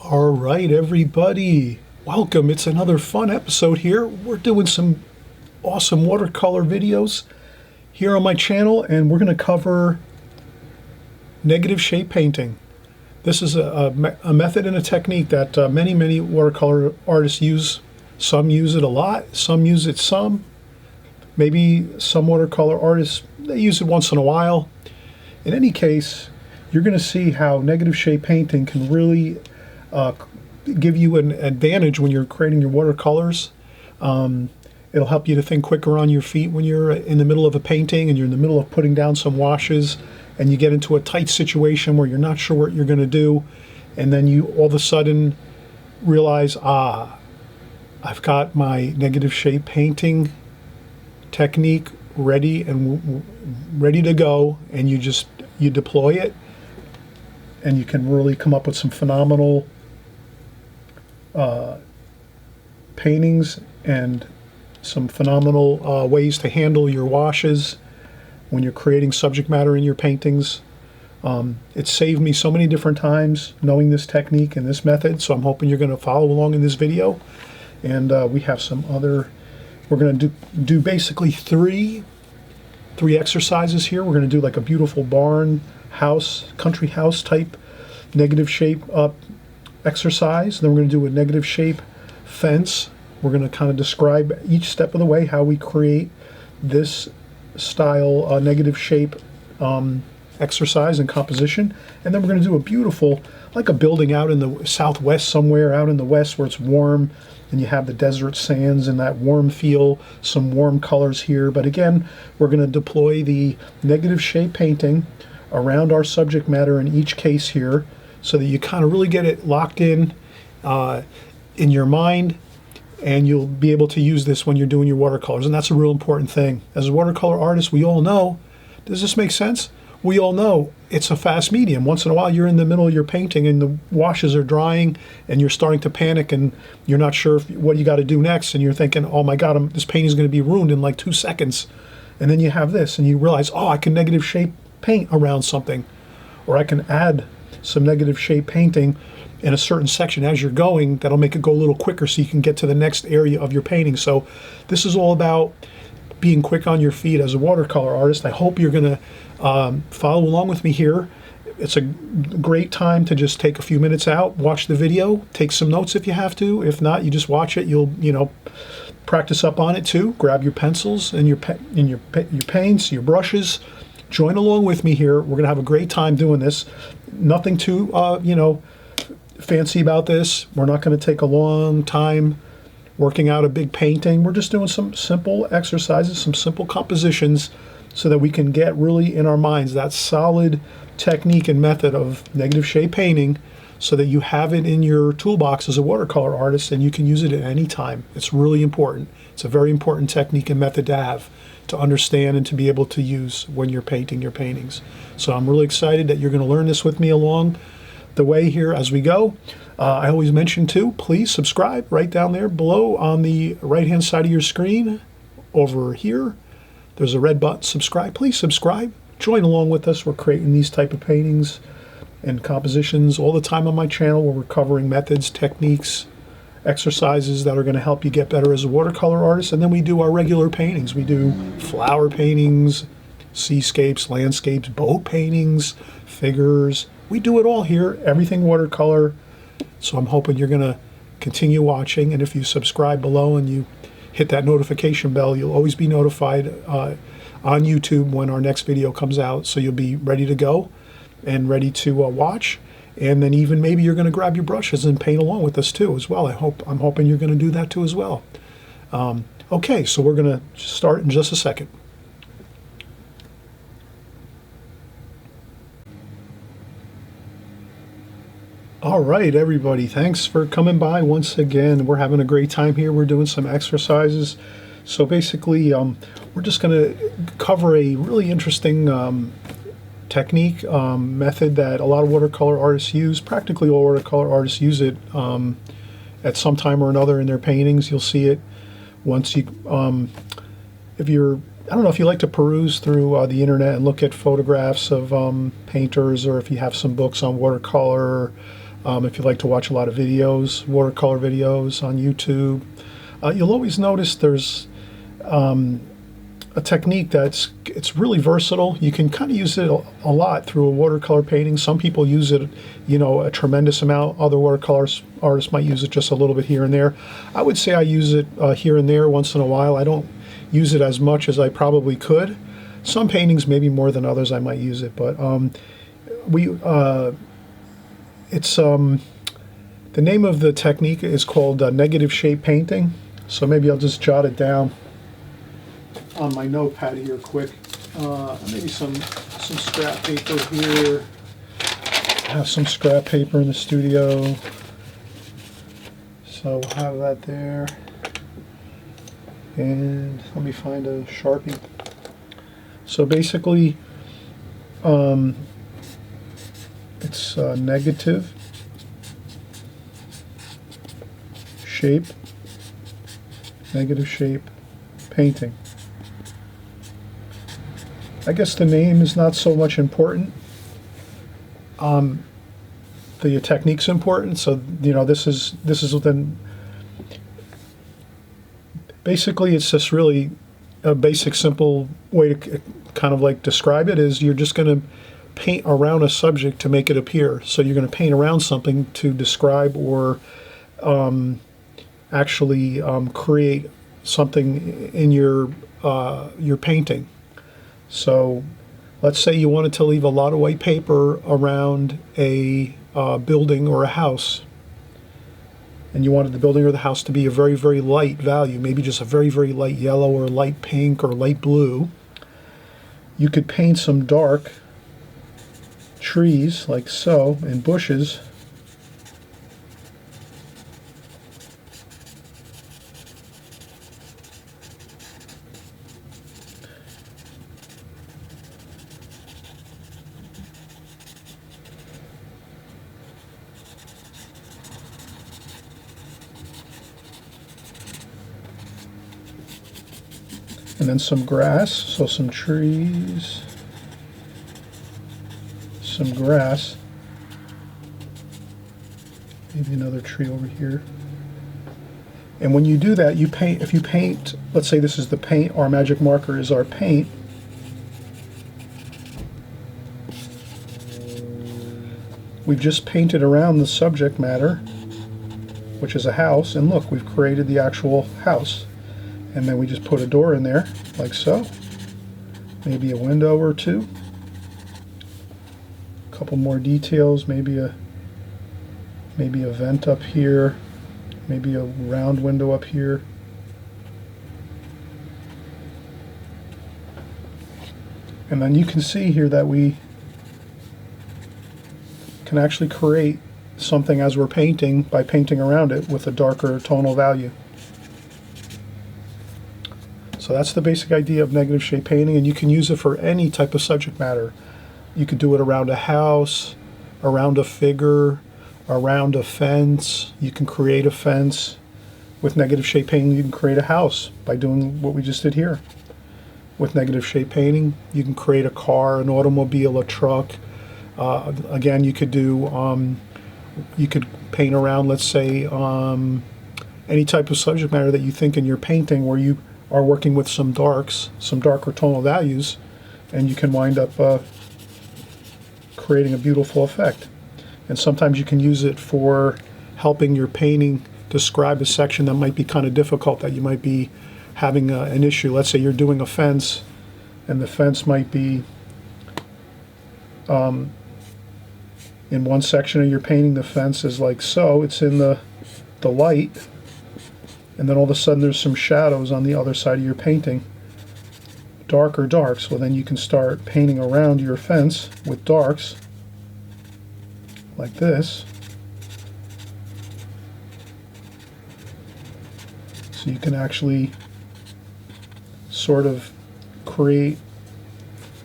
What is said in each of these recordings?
All right, everybody, welcome. It's another fun episode here. We're doing some awesome watercolor videos here on my channel, and we're going to cover negative shape painting. This is a method and a technique that many watercolor artists use. Some use it a lot, some use it some. Maybe some watercolor artists, they use it once in a while. In any case, you're going to see how negative shape painting can really give you an advantage when you're creating your watercolors. It'll help you to think quicker on your feet when you're in the middle of a painting and you're in the middle of putting down some washes and you get into a tight situation where you're not sure what you're going to do, and then you all of a sudden realize, I've got my negative shape painting technique ready to go, and you deploy it and you can really come up with some phenomenal paintings and some phenomenal ways to handle your washes when you're creating subject matter in your paintings. It saved me so many different times knowing this technique and this method, so I'm hoping you're going to follow along in this video. And we have some other, we're going to do basically three exercises here. We're going to do like a beautiful barn house, country house type negative shape exercise. Then we're going to do a negative shape fence. We're going to kind of describe each step of the way how we create this style negative shape exercise and composition. And then we're going to do a beautiful, like a building out in the southwest somewhere, out in the west where it's warm and you have the desert sands and that warm feel, some warm colors here. But again, we're going to deploy the negative shape painting around our subject matter in each case here, so that you kind of really get it locked in your mind, and you'll be able to use this when you're doing your watercolors. And that's a real important thing. As a watercolor artist, we all know, does this make sense? We all know it's a fast medium. Once in a while you're in the middle of your painting and the washes are drying and you're starting to panic and you're not sure what you got to do next, and you're thinking, oh my God, this painting is going to be ruined in like 2 seconds. And then you have this and you realize, oh, I can negative shape paint around something, or I can add some negative shape painting in a certain section as you're going that'll make it go a little quicker so you can get to the next area of your painting. So this is all about being quick on your feet as a watercolor artist. I hope you're going to follow along with me here. It's a great time to just take a few minutes out, watch the video, take some notes if you have to. If not, you just watch it. You'll practice up on it too. Grab your pencils and your paints, your brushes. Join along with me here. We're going to have a great time doing this. Nothing too, fancy about this. We're not going to take a long time working out a big painting. We're just doing some simple exercises, some simple compositions, so that we can get really in our minds that solid technique and method of negative shape painting, so that you have it in your toolbox as a watercolor artist and you can use it at any time. It's really important. It's a very important technique and method to have, to understand and to be able to use when you're painting your paintings. So I'm really excited that you're going to learn this with me along the way here as we go. I always mention too, please subscribe right down there below on the right hand side of your screen. Over here, there's a red button, subscribe. Please subscribe. Join along with us. We're creating these type of paintings and compositions all the time on my channel, where we're covering methods, techniques, exercises that are going to help you get better as a watercolor artist. And then we do our regular paintings. We do flower paintings, seascapes, landscapes, boat paintings, figures. We do it all here, everything watercolor. So I'm hoping you're going to continue watching. And if you subscribe below and you hit that notification bell, you'll always be notified on YouTube when our next video comes out. So you'll be ready to go and ready to watch. And then even maybe you're going to grab your brushes and paint along with us too as well. I'm hoping you're going to do that too as well. Okay, so we're going to start in just a second. All right, everybody, thanks for coming by once again. We're having a great time here. We're doing some exercises. So basically, we're just going to cover a really interesting technique, method that a lot of watercolor artists use. Practically all watercolor artists use it at some time or another in their paintings. You'll see it once you, if you're I don't know if you like to peruse through the internet and look at photographs of painters, or if you have some books on watercolor, If you like to watch a lot of videos, watercolor videos on YouTube, you'll always notice there's a technique it's really versatile. You can kind of use it a lot through a watercolor painting. Some people use it, a tremendous amount. Other watercolor artists might use it just a little bit here and there. I would say I use it here and there once in a while. I don't use it as much as I probably could. Some paintings, maybe more than others, I might use it. But it's the name of the technique is called negative shape painting. So maybe I'll just jot it down on my notepad here quick. Maybe some scrap paper here. I have some scrap paper in the studio, so we'll have that there. And let me find a Sharpie. So basically, it's negative shape painting. I guess the name is not so much important. The technique's important. So this is then basically it's just really a basic, simple way to kind of like describe it is you're just going to paint around a subject to make it appear. So you're going to paint around something to describe or actually create something in your painting. So let's say you wanted to leave a lot of white paper around a building or a house, and you wanted the building or the house to be a very, very light value, maybe just a very, very light yellow or light pink or light blue. You could paint some dark trees like so and bushes. And then some grass, so some trees, some grass, maybe another tree over here. And when you do that, you paint, if you paint, let's say this is the paint, our magic marker is our paint. We've just painted around the subject matter, which is a house, and look, we've created the actual house. And then we just put a door in there, like so. Maybe a window or two. A couple more details, maybe a vent up here, maybe a round window up here. And then you can see here that we can actually create something as we're painting by painting around it with a darker tonal value. So that's the basic idea of negative shape painting, and you can use it for any type of subject matter. You could do it around a house, around a figure, around a fence. You can create a fence. With negative shape painting, you can create a house by doing what we just did here. With negative shape painting, you can create a car, an automobile, a truck. Again, you could do, you could paint around, let's say, any type of subject matter that you think in your painting where you are working with some darks, some darker tonal values, and you can wind up creating a beautiful effect. And sometimes you can use it for helping your painting describe a section that might be kind of difficult, that you might be having an issue. Let's say you're doing a fence, and the fence might be in one section of your painting, the fence is like so, it's in the light, and then all of a sudden there's some shadows on the other side of your painting, dark or darks. Well, then you can start painting around your fence with darks like this. So you can actually sort of create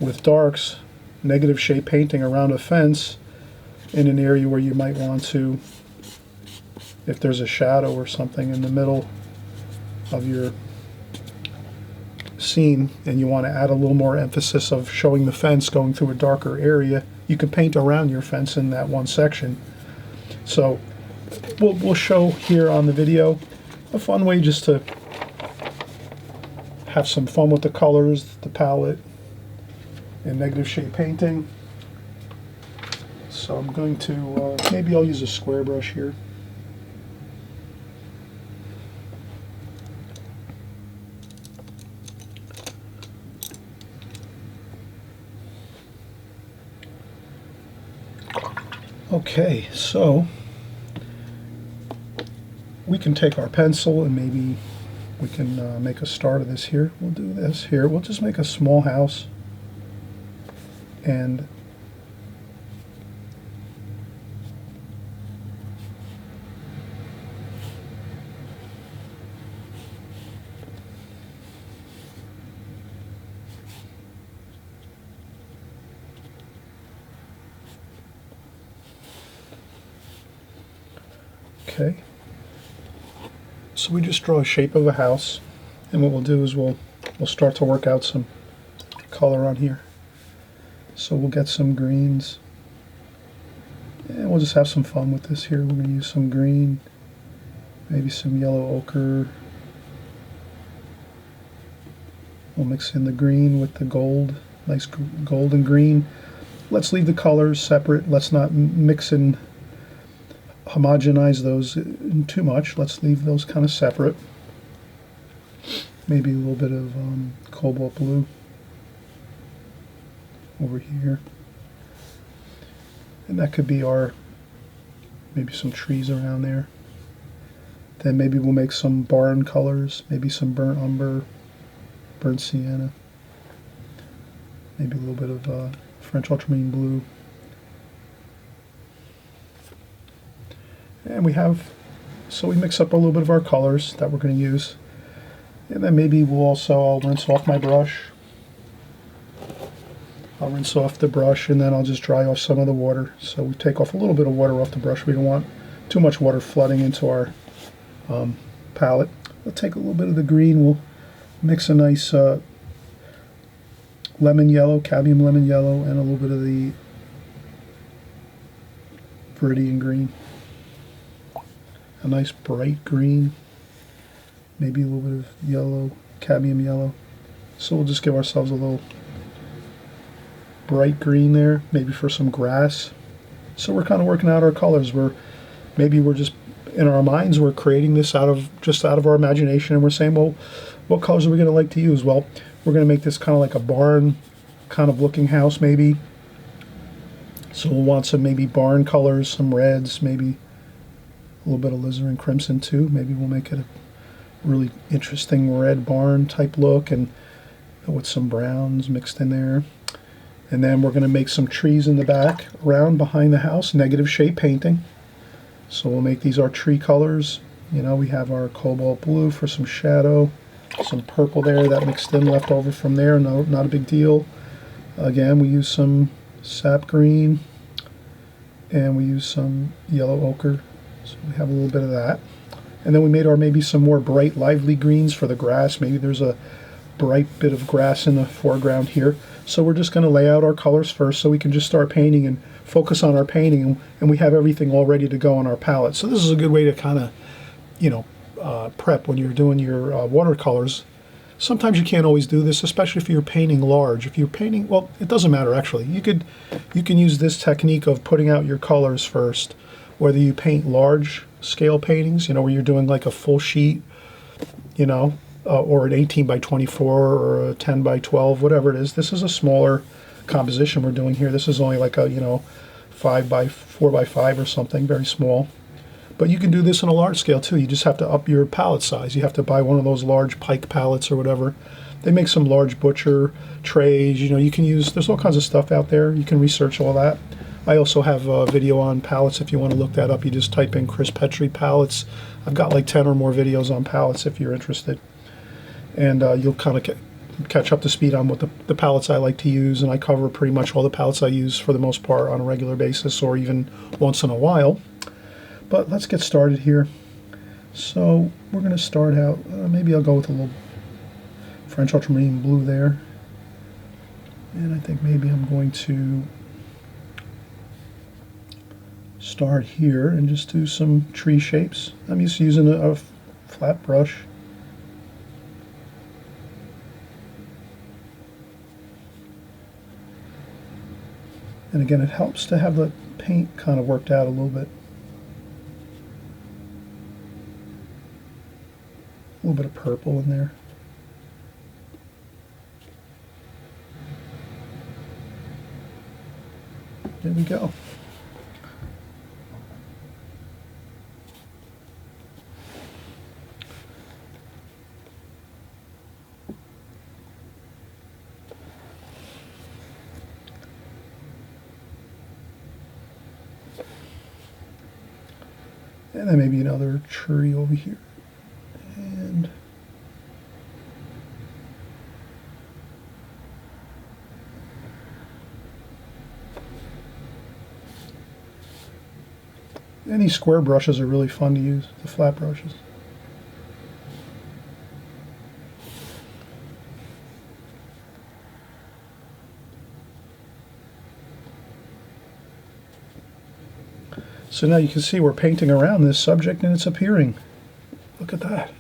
with darks negative shape painting around a fence in an area where you might want to, if there's a shadow or something in the middle of your scene and you want to add a little more emphasis of showing the fence going through a darker area, you can paint around your fence in that one section. So we'll show here on the video a fun way just to have some fun with the colors, the palette, and negative shade painting. So I'm going to, maybe I'll use a square brush here. Okay, so we can take our pencil and maybe we can make a start of this here. We'll do this here. We'll just make a small house, and okay. So we just draw a shape of a house, and what we'll do is we'll start to work out some color on here. So we'll get some greens, and we'll just have some fun with this here. We're going to use some green, maybe some yellow ochre. We'll mix in the green with the gold, nice gold and green. Let's leave the colors separate. Let's not mix and homogenize those too much. Let's leave those kind of separate. Maybe a little bit of cobalt blue over here, and that could be our, maybe some trees around there. Then maybe we'll make some barn colors, maybe some burnt umber, burnt sienna, maybe a little bit of French ultramarine blue. And so we mix up a little bit of our colors that we're going to use. And then maybe I'll rinse off my brush. I'll rinse off the brush, and then I'll just dry off some of the water. So we take off a little bit of water off the brush. We don't want too much water flooding into our palette. We'll take a little bit of the green. We'll mix a nice lemon yellow, cadmium lemon yellow, and a little bit of the viridian green. A nice bright green, maybe a little bit of yellow, cadmium yellow. So we'll just give ourselves a little bright green there, maybe for some grass. So we're kind of working out our colors. Maybe we're just, in our minds, we're creating this out of our imagination, and we're saying, well, what colors are we going to like to use? Well, we're going to make this kind of like a barn kind of looking house, maybe. So we'll want some maybe barn colors, some reds, maybe a little bit of alizarin crimson too. Maybe we'll make it a really interesting red barn type look, and with some browns mixed in there. And then we're going to make some trees in the back around behind the house, negative shade painting. So we'll make these our tree colors. You know, we have our cobalt blue for some shadow, some purple there that mixed in left over from there, no, not a big deal. Again, we use some sap green, and we use some yellow ochre. So we have a little bit of that. And then we made maybe some more bright, lively greens for the grass. Maybe there's a bright bit of grass in the foreground here. So we're just going to lay out our colors first so we can just start painting and focus on our painting, and we have everything all ready to go on our palette. So this is a good way to kind of, prep when you're doing your watercolors. Sometimes you can't always do this, especially if you're painting large. If you're painting, well, it doesn't matter actually. You can use this technique of putting out your colors first. Whether you paint large scale paintings, where you're doing like a full sheet, or an 18 by 24 or a 10 by 12, whatever it is. This is a smaller composition we're doing here. This is only like a, 5 by 4 by 5 or something, very small. But you can do this on a large scale too. You just have to up your palette size. You have to buy one of those large Pike palettes or whatever. They make some large butcher trays. You can use, there's all kinds of stuff out there. You can research all that. I also have a video on palettes if you want to look that up. You just type in Chris Petrie palettes. I've got like 10 or more videos on palettes if you're interested. And you'll kind of catch up to speed on what the palettes I like to use, and I cover pretty much all the palettes I use for the most part on a regular basis or even once in a while. But let's get started here. So we're going to start out, maybe I'll go with a little French ultramarine blue there. And I think maybe I'm going to start here and just do some tree shapes. I'm used to using a flat brush. And again, it helps to have the paint kind of worked out a little bit. A little bit of purple in there. There we go. And then maybe another tree over here. And these square brushes are really fun to use, the flat brushes. So now you can see we're painting around this subject and it's appearing. Look at that.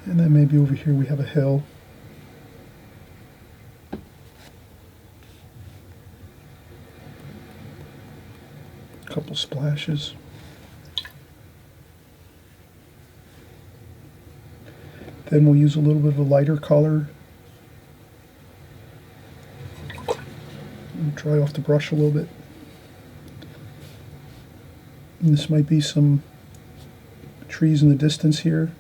And then maybe over here we have a hill. A couple splashes. Then we'll use a little bit of a lighter color. And dry off the brush a little bit. And this might be some trees in the distance here.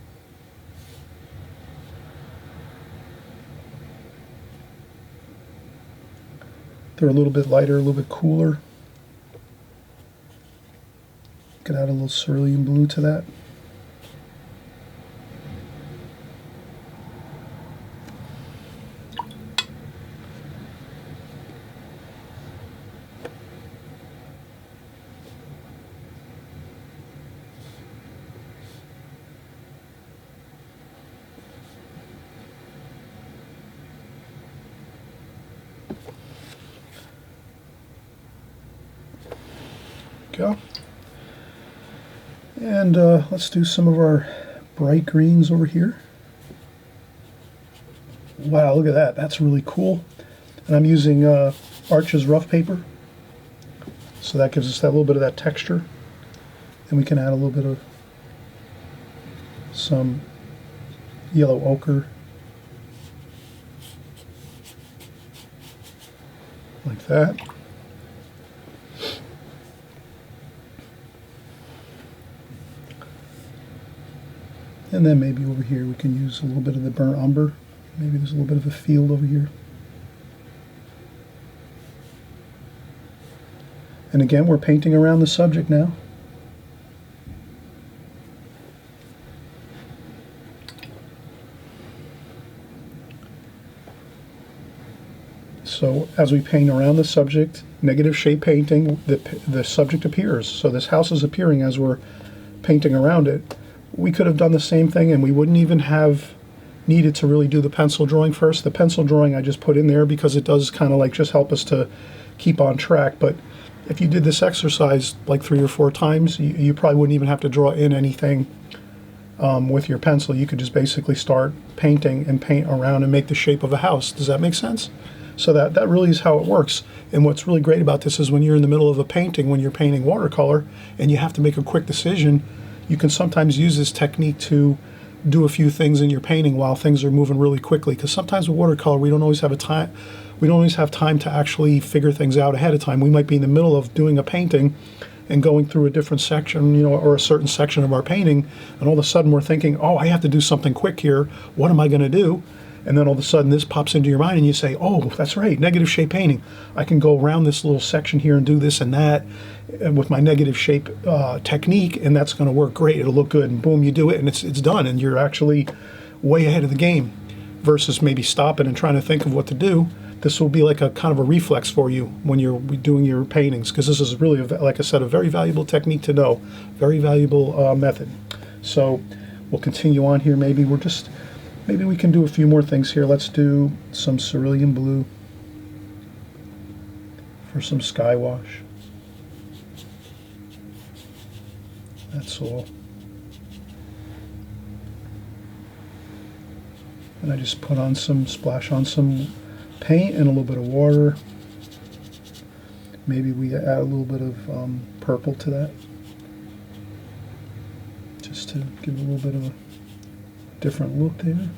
They're a little bit lighter, a little bit cooler. Could add a little cerulean blue to that. Go. And let's do some of our bright greens over here. Wow, look at that. That's really cool. And I'm using Arches rough paper. So that gives us that little bit of that texture. And we can add a little bit of some yellow ochre. Like that. And then maybe over here we can use a little bit of the burnt umber. Maybe there's a little bit of a field over here. And again, we're painting around the subject now. So as we paint around the subject, negative shape painting, the subject appears. So this house is appearing as we're painting around it. We could have done the same thing and we wouldn't even have needed to really do the pencil drawing first. The pencil drawing I just put in there because it does kind of like just help us to keep on track. But if you did this exercise like 3 or 4 times, you probably wouldn't even have to draw in anything with your pencil. You could just basically start painting and paint around and make the shape of a house. Does that make sense? So that really is how it works. And what's really great about this is when you're in the middle of a painting, when you're painting watercolor and you have to make a quick decision, you can sometimes use this technique to do a few things in your painting while things are moving really quickly. Because sometimes with watercolor, we don't always have time to actually figure things out ahead of time. We might be in the middle of doing a painting and going through a different section, or a certain section of our painting, and all of a sudden we're thinking, oh, I have to do something quick here. What am I going to do? And then all of a sudden this pops into your mind and you say, oh, that's right, negative shape painting. I can go around this little section here and do this and that with my negative shape technique, and that's going to work great. It'll look good, and boom, you do it, and it's done, and you're actually way ahead of the game versus maybe stopping and trying to think of what to do. This will be like a kind of a reflex for you when you're doing your paintings, because this is really, like I said, a very valuable technique to know, very valuable method. So we'll continue on here. Maybe we can do a few more things here. Let's do some cerulean blue for some sky wash. That's all. And I just put on splash on some paint and a little bit of water. Maybe we add a little bit of purple to that, just to give a little bit of a different look there.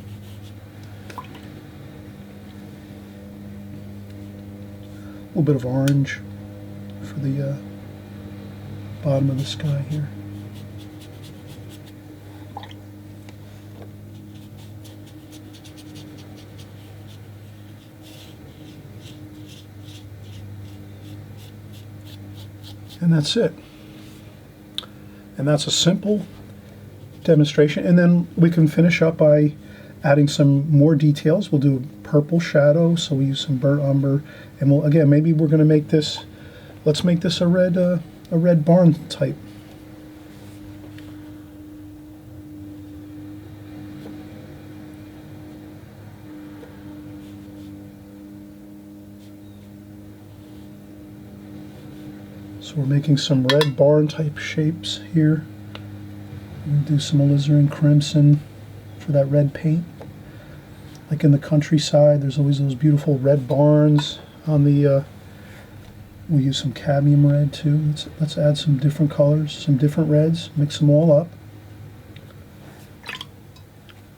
A little bit of orange for the bottom of the sky here. And that's it. And that's a simple demonstration. And then we can finish up by adding some more details. We'll do purple shadow, so we use some burnt umber. And we'll, again, maybe we're going to make this, let's make this a red barn type. So we're making some red barn type shapes here. We'll do some alizarin crimson for that red paint. Like in the countryside, there's always those beautiful red barns on the, we'll use some cadmium red too. Let's add some different colors, some different reds, mix them all up.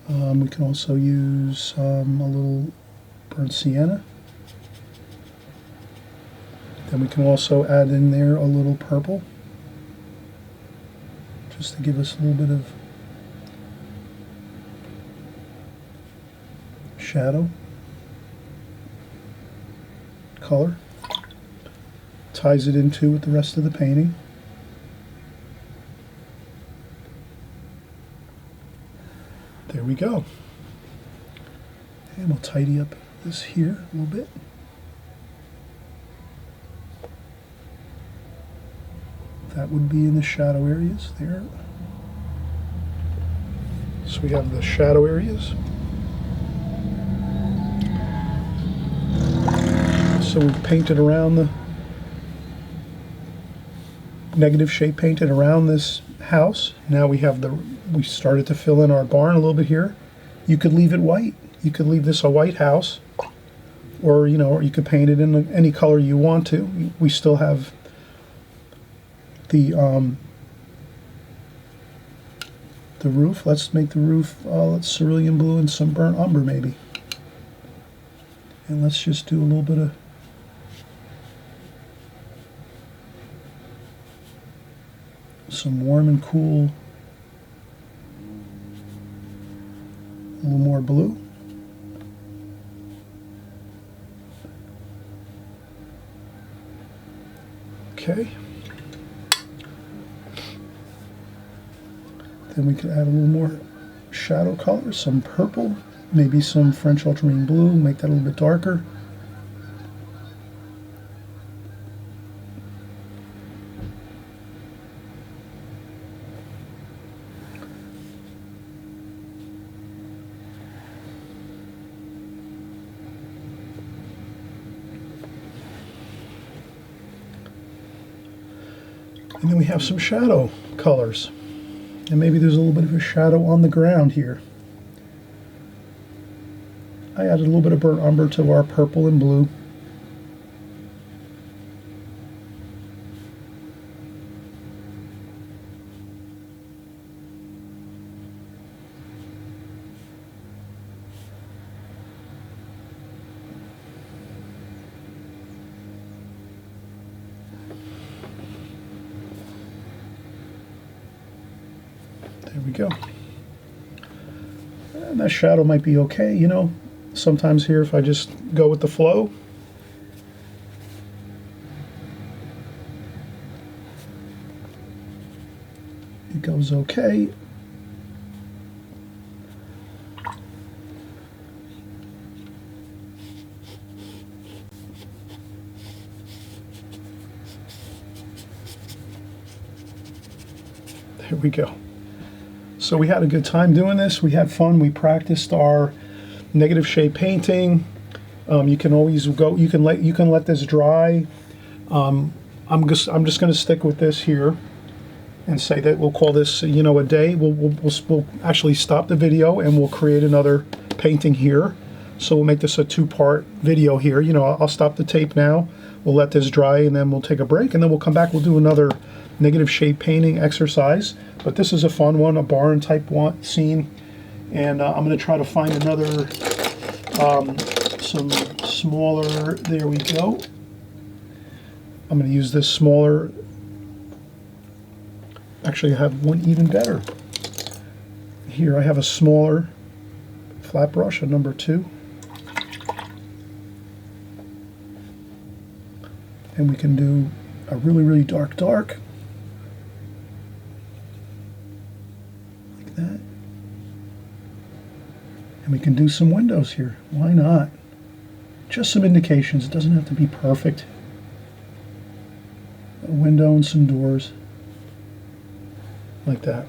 We can also use a little burnt sienna. Then we can also add in there a little purple, just to give us a little bit of shadow, color. Ties it into with the rest of the painting. There we go. And we'll tidy up this here a little bit. That would be in the shadow areas there. So we have the shadow areas. So we've painted around the negative shape painted around this house. Now we have we started to fill in our barn a little bit here. You could leave it white. You could leave this a white house, or or you could paint it in any color you want to. We still have the roof. Let's make the roof let's cerulean blue and some burnt umber maybe. And let's just do a little bit of some warm and cool, a little more blue. Okay. Then we could add a little more shadow color, some purple, maybe some French ultramarine blue, make that a little bit darker. And then we have some shadow colors. And maybe there's a little bit of a shadow on the ground here. I added a little bit of burnt umber to our purple and blue. There we go. And that shadow might be okay, Sometimes here, if I just go with the flow, it goes okay. There we go. So we had a good time doing this. We had fun. We practiced our negative shade painting. You can always go. You can let this dry. I'm just going to stick with this here and say that we'll call this, you know, a day. We'll actually stop the video and we'll create another painting here. So we'll make this a two-part video here. You know, I'll stop the tape now. We'll let this dry and then we'll take a break and then we'll come back. We'll do another negative shade painting exercise. But this is a fun one, a barn type scene. And I'm going to try to find another, some smaller, there we go. I'm going to use this smaller. Actually, I have one even better. Here I have a smaller flat brush, a number 2. And we can do a really, really dark, like that. And we can do some windows here. Why not? Just some indications. It doesn't have to be perfect. A window and some doors. Like that.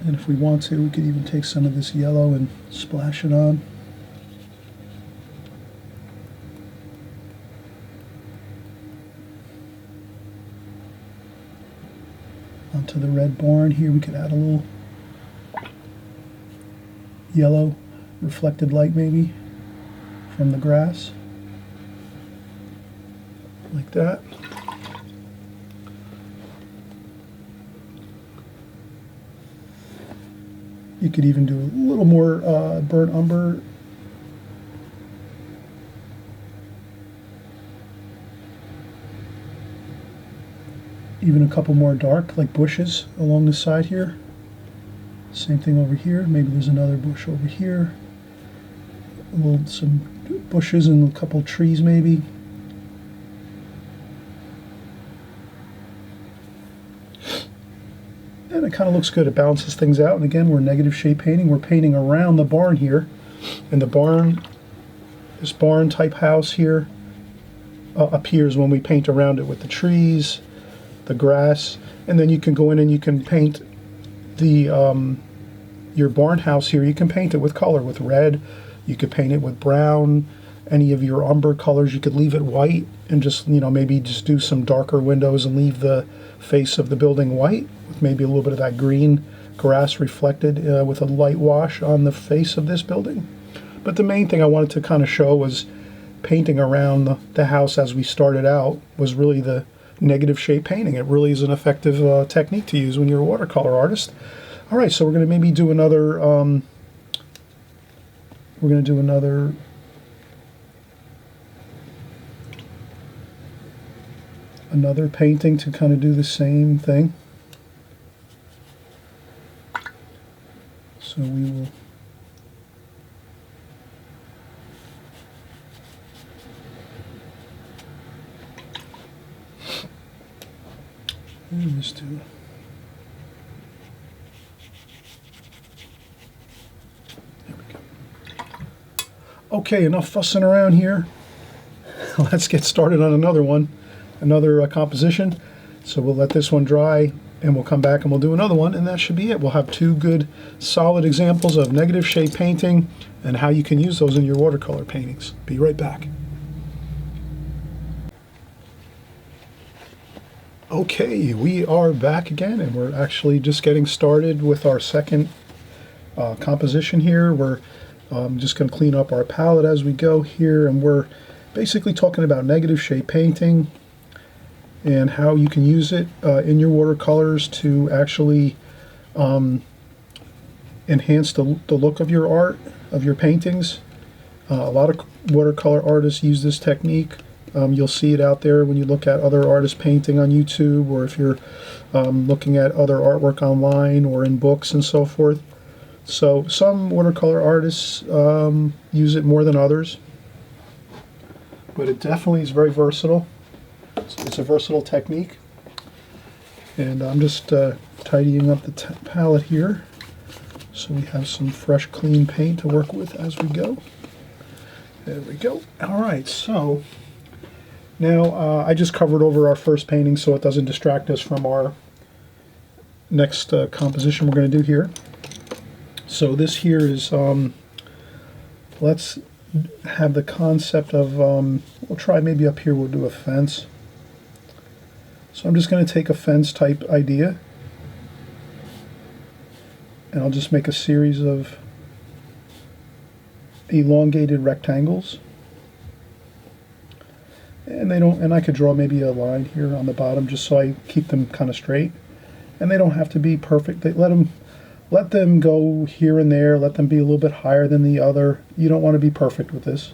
And if we want to, we could even take some of this yellow and splash it on. Onto the red barn here, we could add a little yellow reflected light maybe from the grass. Like that. You could even do a little more burnt umber. Even a couple more dark, like bushes along the side here. Same thing over here. Maybe there's another bush over here. Some bushes and a couple trees maybe. And it kind of looks good. It balances things out. And again, we're negative shade painting. We're painting around the barn here. And the barn, this barn type house here, appears when we paint around it with the trees, the grass, and then you can go in and you can paint the your barn house here. You can paint it with color, with red. You could paint it with brown. Any of your umber colors, you could leave it white and just, you know, maybe just do some darker windows and leave the face of the building white with maybe a little bit of that green grass reflected with a light wash on the face of this building. But the main thing I wanted to kind of show was painting around the house as we started out was really the negative shade painting. It really is an effective technique to use when you're a watercolor artist. All right, so we're going to maybe do another. We're going to do another painting to kind of do the same thing. So we will. Let's do. There we go. Okay, enough fussing around here. Let's get started on another one, another composition. So we'll let this one dry and we'll come back and we'll do another one, and that should be it. We'll have two good solid examples of negative shade painting and how you can use those in your watercolor paintings. Be right back. Okay, we are back again, and we're actually just getting started with our second composition here. We're just going to clean up our palette as we go here, and we're basically talking about negative shade painting and how you can use it in your watercolors to actually enhance the look of your art, of your paintings. A lot of watercolor artists use this technique. You'll see it out there when you look at other artists painting on YouTube, or if you're looking at other artwork online or in books and so forth. So some watercolor artists use it more than others, but it definitely is very versatile. It's a versatile technique. And I'm just tidying up the palette here so we have some fresh, clean paint to work with as we go. There we go. All right, so now I just covered over our first painting so it doesn't distract us from our next composition we're going to do here. So this here is, let's have the concept of, we'll try maybe up here we'll do a fence. So I'm just going to take a fence type idea and I'll just make a series of elongated rectangles. And I could draw maybe a line here on the bottom just so I keep them kind of straight. And they don't have to be perfect. Let them go here and there, let them be a little bit higher than the other. You don't want to be perfect with this.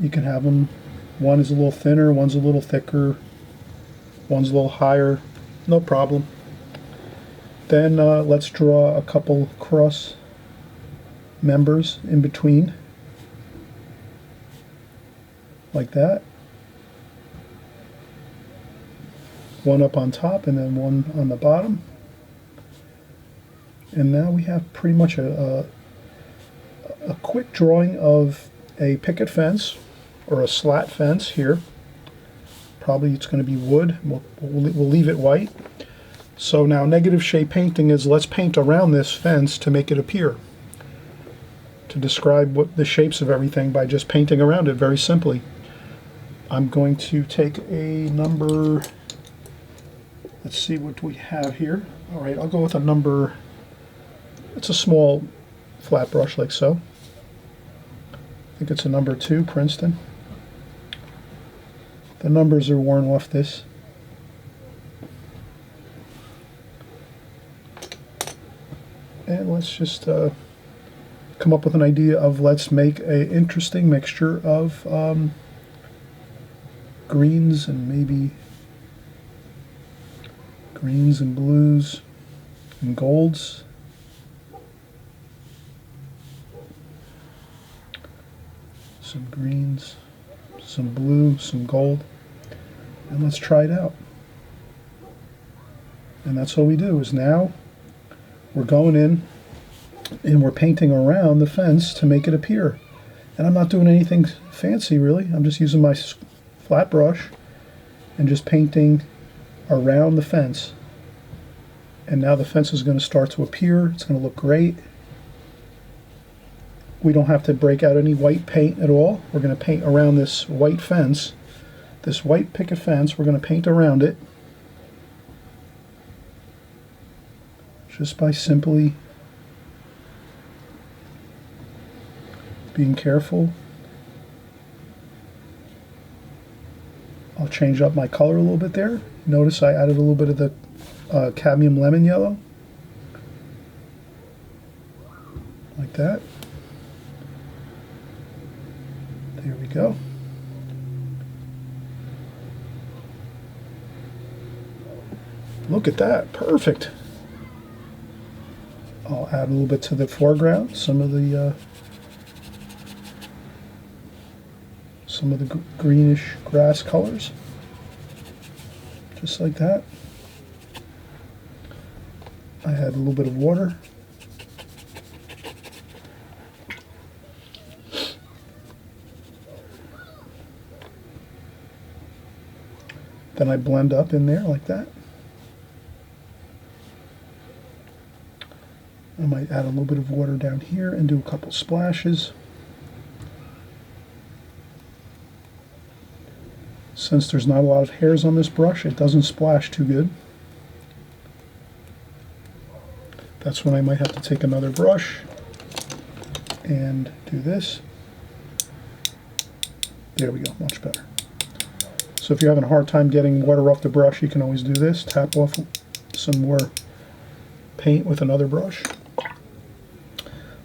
You can have them, one is a little thinner, one's a little thicker, one's a little higher, no problem. Then let's draw a couple cross members in between, like that. One up on top and then one on the bottom. And now we have pretty much a quick drawing of a picket fence or a slat fence here. Probably it's going to be wood. We'll leave it white. So now negative shade painting is let's paint around this fence to make it appear. To describe what the shapes of everything by just painting around it very simply. I'm going to take a number, let's see what we have here. All right, I'll go with a number, it's a small flat brush like so. I think it's a number 2, Princeton. The numbers are worn off this. And let's just come up with an idea of let's make an interesting mixture of greens and maybe greens and blues and golds. Some greens, some blue, some gold, and let's try it out. And that's all we do is now we're going in and we're painting around the fence to make it appear. And I'm not doing anything fancy really. I'm just using my flat brush and just painting around the fence. And now the fence is going to start to appear. It's going to look great. We don't have to break out any white paint at all. We're going to paint around this white fence, this white picket fence. We're going to paint around it just by simply being careful. I'll change up my color a little bit there. Notice I added a little bit of the cadmium lemon yellow, like that. There we go. Look at that, perfect. I'll add a little bit to the foreground, some of the greenish grass colors, just like that. I add a little bit of water. Then I blend up in there like that. I might add a little bit of water down here and do a couple splashes. Since there's not a lot of hairs on this brush, it doesn't splash too good. That's when I might have to take another brush and do this. There we go, much better. So if you're having a hard time getting water off the brush, you can always do this. Tap off some more paint with another brush.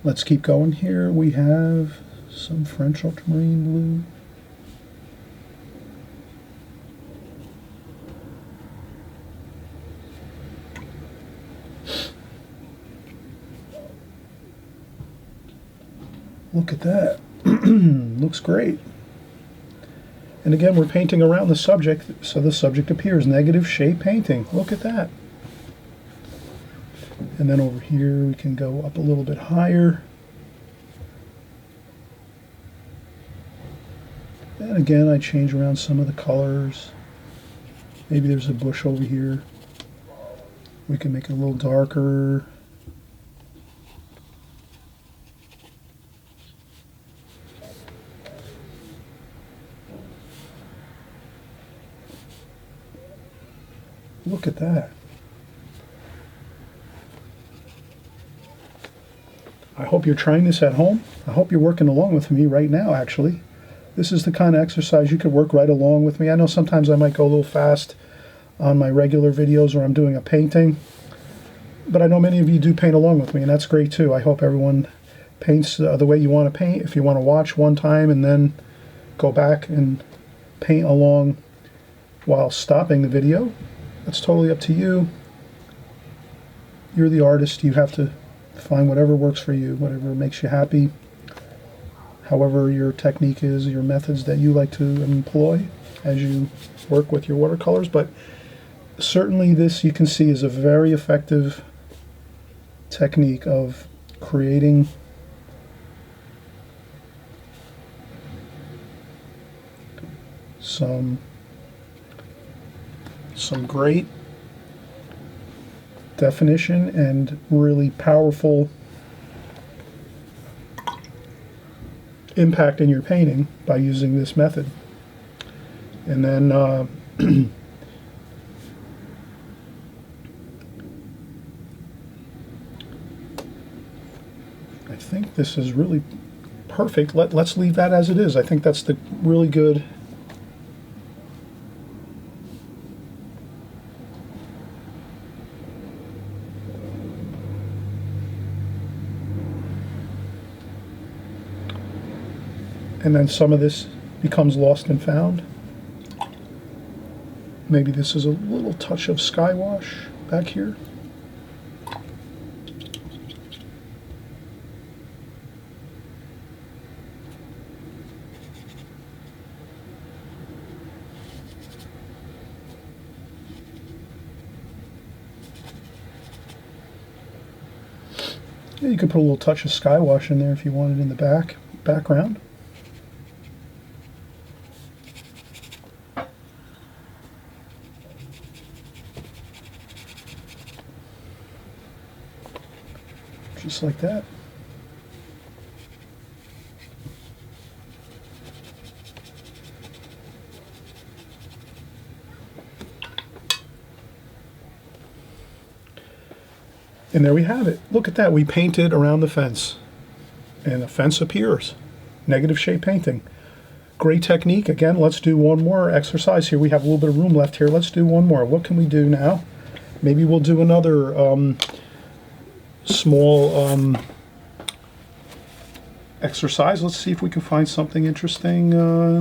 Let's keep going here. We have some French ultramarine blue. Look at that. Looks great. And again, we're painting around the subject, so the subject appears. Negative shade painting. Look at that. And then over here, we can go up a little bit higher. And again, I change around some of the colors. Maybe there's a bush over here. We can make it a little darker. Look at that. I hope you're trying this at home. I hope you're working along with me right now, actually. This is the kind of exercise you could work right along with me. I know sometimes I might go a little fast on my regular videos or I'm doing a painting, but I know many of you do paint along with me, and that's great too. I hope everyone paints the way you want to paint. If you want to watch one time and then go back and paint along while stopping the video, that's totally up to you. You're the artist. You have to find whatever works for you, whatever makes you happy, however your technique is, your methods that you like to employ as you work with your watercolors. But certainly this, you can see, is a very effective technique of creating some great definition and really powerful impact in your painting by using this method. And then I think this is really perfect. Let's leave that as it is. I think that's the really good. And then some of this becomes lost and found. Maybe this is a little touch of sky wash back here. Yeah, you could put a little touch of sky wash in there if you wanted in the background. Just like that. And there we have it. Look at that. We painted around the fence, and the fence appears. Negative shade painting. Great technique. Again, let's do one more exercise here. We have a little bit of room left here. Let's do one more. What can we do now? Maybe we'll do another small exercise. Let's see if we can find something interesting.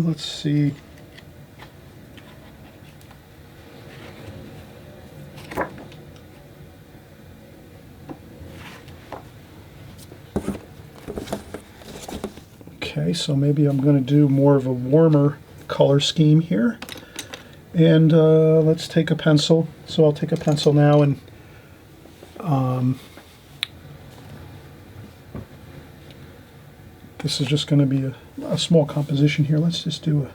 Let's see. Okay, so maybe I'm going to do more of a warmer color scheme here. And let's take a pencil. So I'll take a pencil now, and this is just going to be a small composition here. Let's just do a...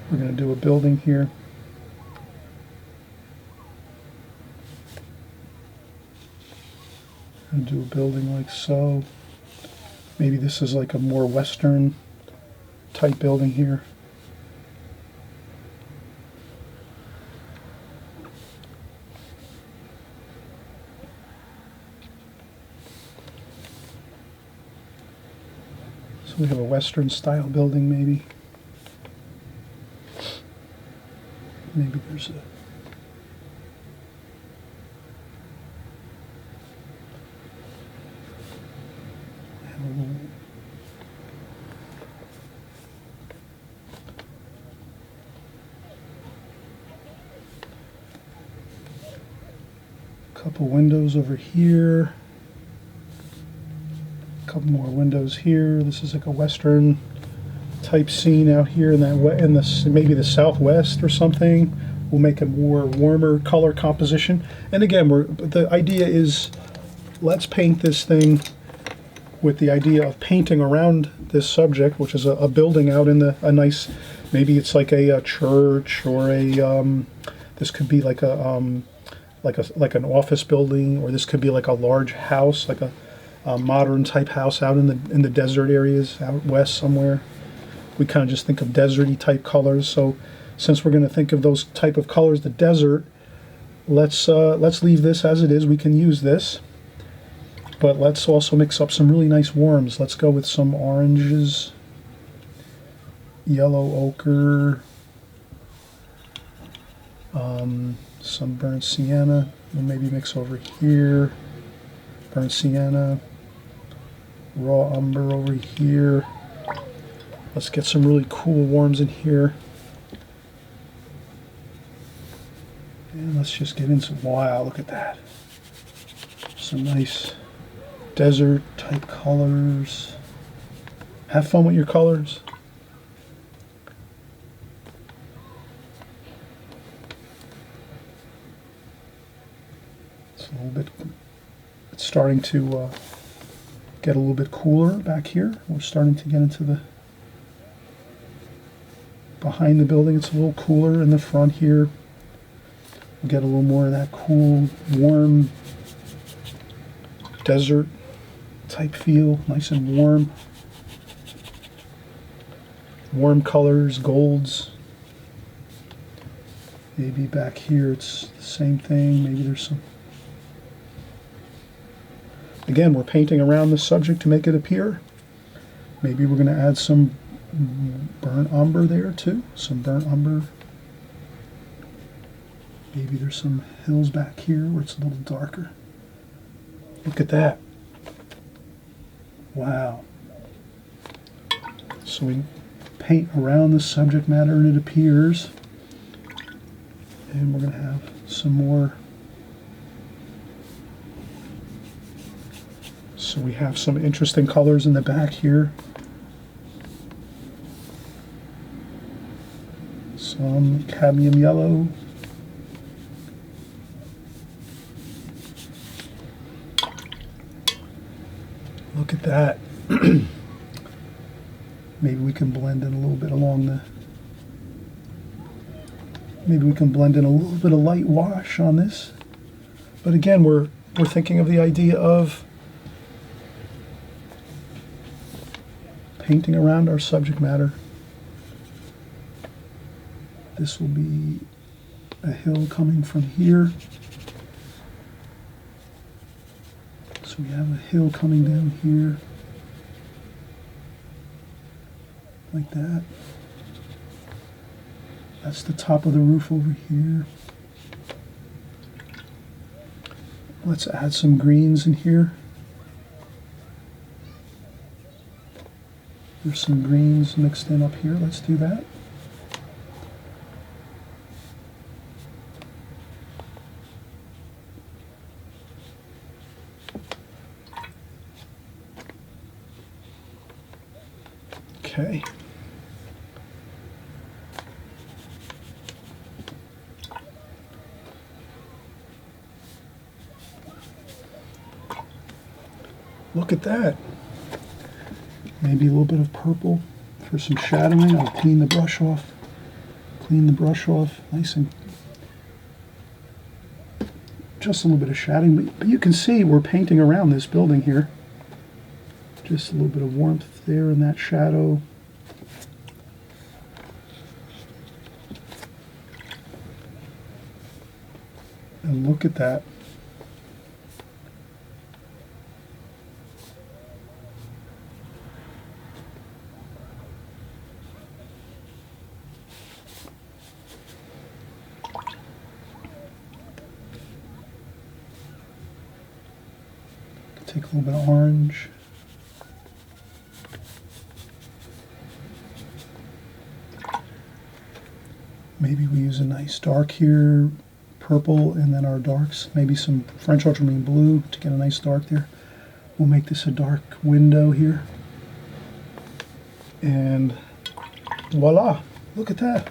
We're going to do a building here. And do a building like so. Maybe this is like a more Western type building here. So we have a Western style building maybe. Maybe there's a... couple windows over here. couple more windows here. This is like a Western type scene out here in that maybe the Southwest or something. We'll make a more warmer color composition. And again, the idea is, let's paint this thing with the idea of painting around this subject, which is a building out in a nice, maybe it's like a church, or this could be like an office building, or this could be like a large house, like a modern type house out in the desert areas out west somewhere. We kind of just think of deserty type colors. So since we're going to think of those type of colors, the desert, let's leave this as it is. We can use this, but let's also mix up some really nice warms. Let's go with some oranges, yellow ochre, some burnt sienna. We'll maybe mix over here, burnt sienna, raw umber over here. Let's get some really cool warms in here. And let's just get into, wow, look at that. Some nice desert type colors. Have fun with your colors. It's a little bit, it's starting to get a little bit cooler back here. We're starting to get into the, behind the building, it's a little cooler. In the front here, we'll get a little more of that cool, warm, desert type feel, nice and warm. Warm colors, golds. Maybe back here it's the same thing. Maybe there's some. Again, we're painting around the subject to make it appear. Maybe we're going to add some burnt umber there too. Some burnt umber. Maybe there's some hills back here where it's a little darker. Look at that. Wow. So we paint around the subject matter and it appears. And we're going to have some more. So we have some interesting colors in the back here. Some cadmium yellow. Look at that. Maybe we can blend in a little bit along the, maybe we can blend in a little bit of light wash on this. But again, we're thinking of the idea of painting around our subject matter. This will be a hill coming from here. So we have a hill coming down here, like that. That's the top of the roof over here. Let's add some greens in here. There's some greens mixed in up here. Let's do that. Okay. Look at that. Maybe a little bit of purple for some shadowing. I'll clean the brush off. Clean the brush off nice and just a little bit of shadowing. But you can see we're painting around this building here. Just a little bit of warmth there in that shadow. And look at that. Take a little bit of orange. Maybe we use a nice dark here, purple, and then our darks, maybe some French ultramarine blue to get a nice dark there. We'll make this a dark window here. And voila, look at that.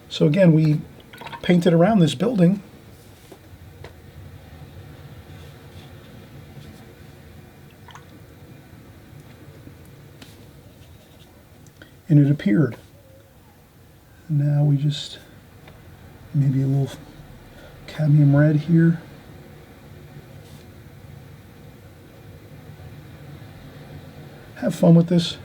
So again, we painted around this building. And it appeared. Now we just, maybe a little cadmium red here. Have fun with this.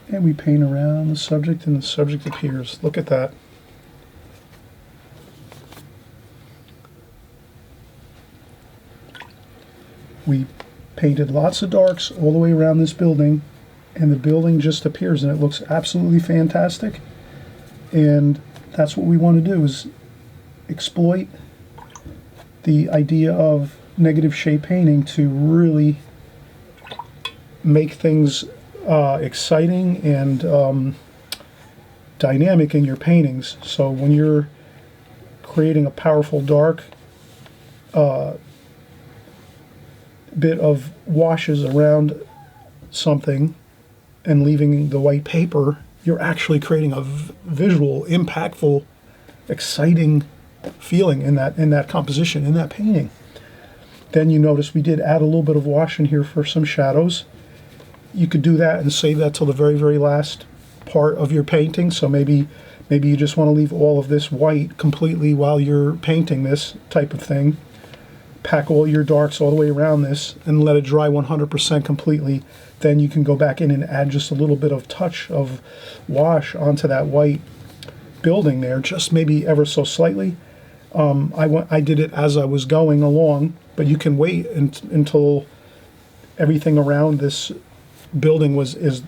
And we paint around the subject and the subject appears. Look at that. We painted lots of darks all the way around this building, and the building just appears, and it looks absolutely fantastic. And that's what we want to do, is exploit the idea of negative shade painting to really make things exciting and dynamic in your paintings. So when you're creating a powerful dark bit of washes around something and leaving the white paper, you're actually creating a visual, impactful, exciting feeling in that composition, in that painting. Then you notice we did add a little bit of wash in here for some shadows. You could do that and save that till the very, very last part of your painting. So maybe you just want to leave all of this white completely while you're painting this type of thing. Pack all your darks all the way around this and let it dry 100% completely. Then you can go back in and add just a little bit of touch of wash onto that white building there, just maybe ever so slightly. I did it as I was going along, but you can wait until everything around this building is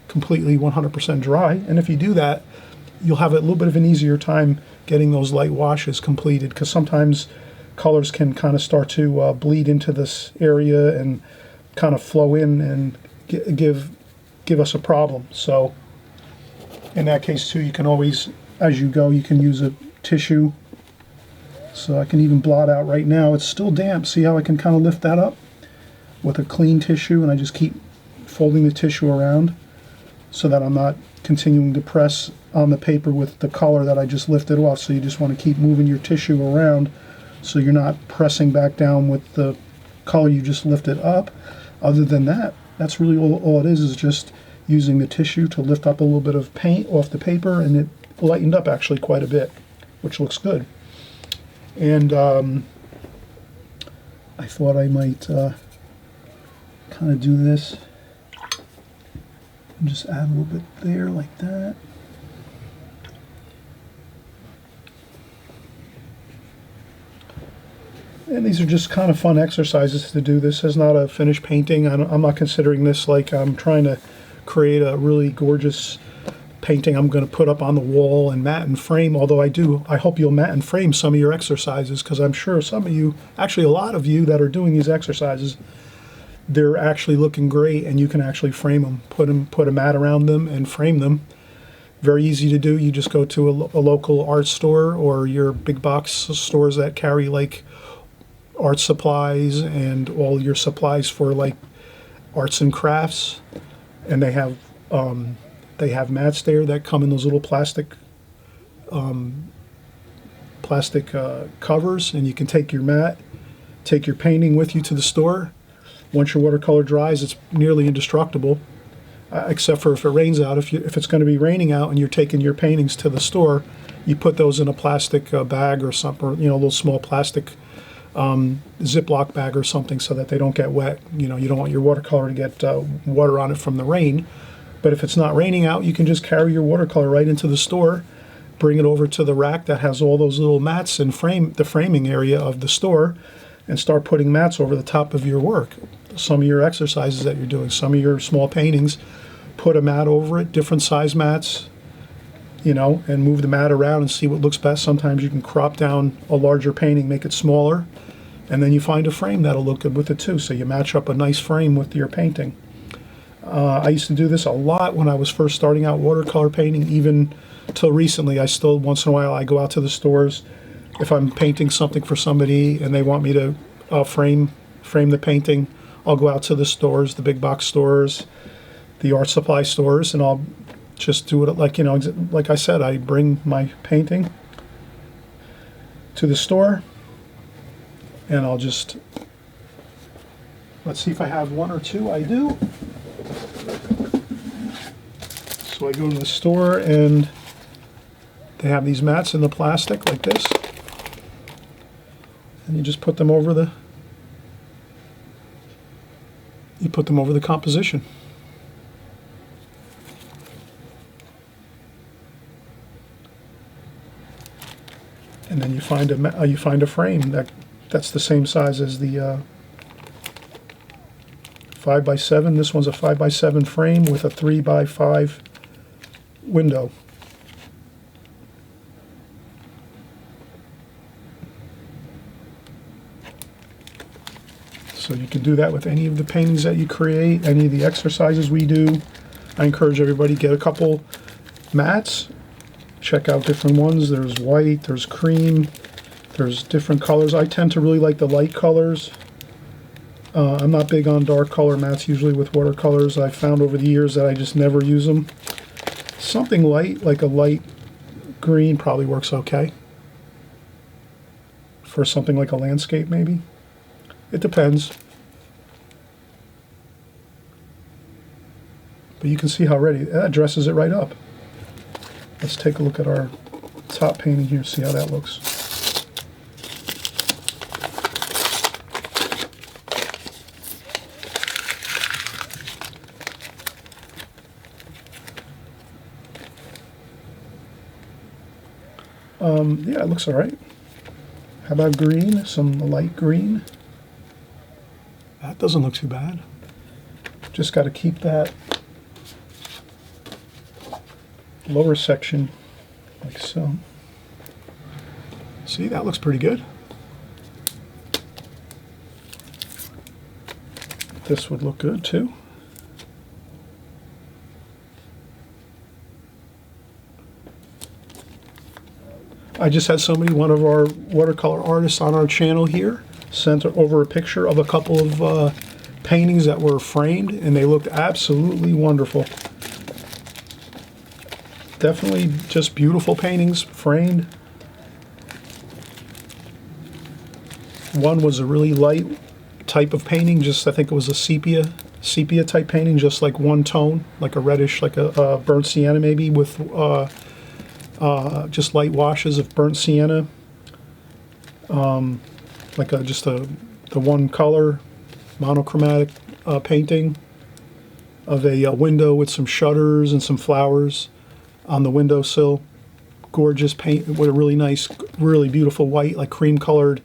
completely 100% dry. And if you do that, you'll have a little bit of an easier time getting those light washes completed, because sometimes colors can kind of start to bleed into this area and kind of flow in and give us a problem. So in that case too, you can always, as you go, you can use a tissue. So I can even blot out right now. It's still damp. See how I can kind of lift that up with a clean tissue, and I just keep folding the tissue around so that I'm not continuing to press on the paper with the color that I just lifted off. So you just want to keep moving your tissue around so you're not pressing back down with the color you just lifted up. Other than that, that's really all it is just using the tissue to lift up a little bit of paint off the paper, and it lightened up actually quite a bit, which looks good. And I thought I might kind of do this and just add a little bit there like that. And these are just kind of fun exercises to do. This is not a finished painting. I'm not considering this like I'm trying to create a really gorgeous painting I'm going to put up on the wall and matte and frame, although I hope you'll matte and frame some of your exercises, because I'm sure some of you, actually a lot of you that are doing these exercises, they're actually looking great, and you can actually frame them, put a mat around them and frame them. Very easy to do. You just go to a local art store or your big box stores that carry like art supplies and all your supplies for like arts and crafts, and they have mats there that come in those little plastic covers, and you can take your mat, take your painting with you to the store. Once your watercolor dries, it's nearly indestructible, except for if it rains out. If it's going to be raining out and you're taking your paintings to the store, you put those in a plastic bag or something, or, a little small plastic Ziploc bag or something, so that they don't get wet. You don't want your watercolor to get water on it from the rain. But if it's not raining out, you can just carry your watercolor right into the store, bring it over to the rack that has all those little mats and the framing area of the store, and start putting mats over the top of your work. Some of your exercises that you're doing, some of your small paintings, put a mat over it, different size mats, you know, and move the mat around and see what looks best. Sometimes you can crop down a larger painting, make it smaller, and then you find a frame that'll look good with it too. So you match up a nice frame with your painting. I used to do this a lot when I was first starting out watercolor painting, even till recently. I still, once in a while, I go out to the stores. If I'm painting something for somebody and they want me to frame the painting, I'll go out to the stores, the big box stores, the art supply stores, and I'll just do it like, you know, like I said, I bring my painting to the store and I'll just, let's see if I have one or two. I do. So I go to the store and they have these mats in the plastic like this, and you just put them over the composition. And then you find a frame that's the same size as the 5x7. This one's a 5x7 frame with a 3x5 window. So you can do that with any of the paintings that you create, any of the exercises we do. I encourage everybody to get a couple mats, check out different ones. There's white, there's cream, there's different colors. I tend to really like the light colors. I'm not big on dark color mats usually with watercolors. I've found over the years that I just never use them. Something light, like a light green, probably works okay. For something like a landscape, maybe. It depends. But you can see how ready, that dresses it right up. Let's take a look at our top painting here, see how that looks. Yeah, it looks all right. How about green? Some light green. That doesn't look too bad. Just got to keep that lower section like so. See, that looks pretty good. This would look good too. I just had somebody, one of our watercolor artists on our channel here, sent over a picture of a couple of paintings that were framed, and they looked absolutely wonderful. Definitely just beautiful paintings, framed. One was a really light type of painting, just I think it was a sepia type painting, just like one tone, like a reddish, like a burnt sienna maybe, with just light washes of burnt sienna, like the one color monochromatic painting of a window with some shutters and some flowers on the windowsill. Gorgeous paint with a really nice, really beautiful white, like cream colored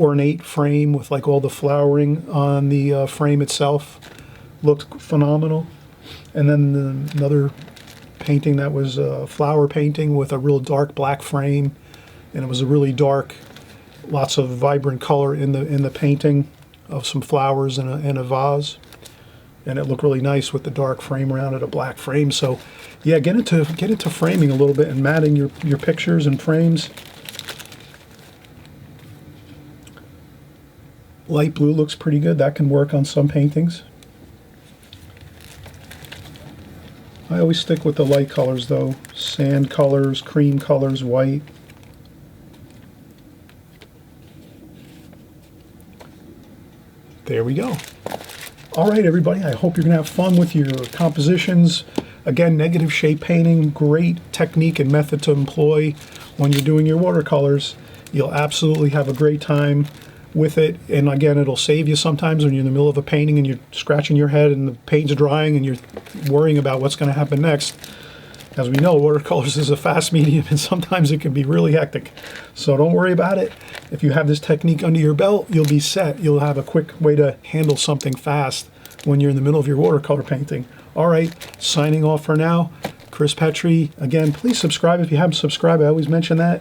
ornate frame with like all the flowering on the frame itself. Looked phenomenal. And then another painting that was a flower painting with a real dark black frame, and it was a really dark, lots of vibrant color in the painting of some flowers in a vase, and it looked really nice with the dark frame around it, a black frame. So yeah, get into framing a little bit and matting your pictures and frames. Light blue looks pretty good. That can work on some paintings. I always stick with the light colors though. Sand colors, cream colors, white. There we go. All right, everybody, I hope you're going to have fun with your compositions. Again, negative shape painting, great technique and method to employ when you're doing your watercolors. You'll absolutely have a great time with it, and again, it'll save you sometimes when you're in the middle of a painting and you're scratching your head and the paint's drying and you're worrying about what's going to happen next. As we know, watercolors is a fast medium and sometimes it can be really hectic. So don't worry about it. If you have this technique under your belt, you'll be set. You'll have a quick way to handle something fast when you're in the middle of your watercolor painting. All right, signing off for now. Chris Chris Petrie. Again, please subscribe if you haven't subscribed. I always mention that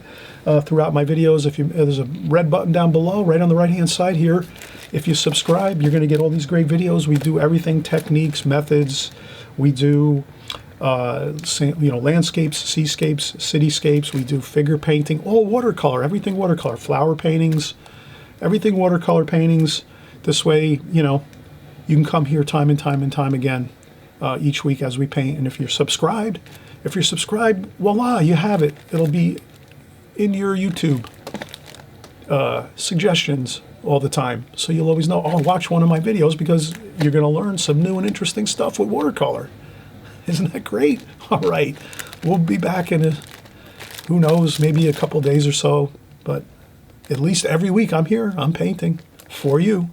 throughout my videos. There's a red button down below, right on the right-hand side here. If you subscribe, you're going to get all these great videos. We do everything, techniques, methods. We do landscapes, seascapes, cityscapes. We do figure painting, all watercolor, everything watercolor, flower paintings, everything watercolor paintings. This way, you can come here time and time again each week as we paint. And if you're subscribed, voila, you have it. It'll be in your YouTube suggestions all the time. So you'll always know, oh, watch one of my videos, because you're going to learn some new and interesting stuff with watercolor. Isn't that great? All right. We'll be back in who knows, maybe a couple days or so. But at least every week I'm here. I'm painting for you.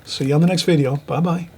See you on the next video. Bye-bye.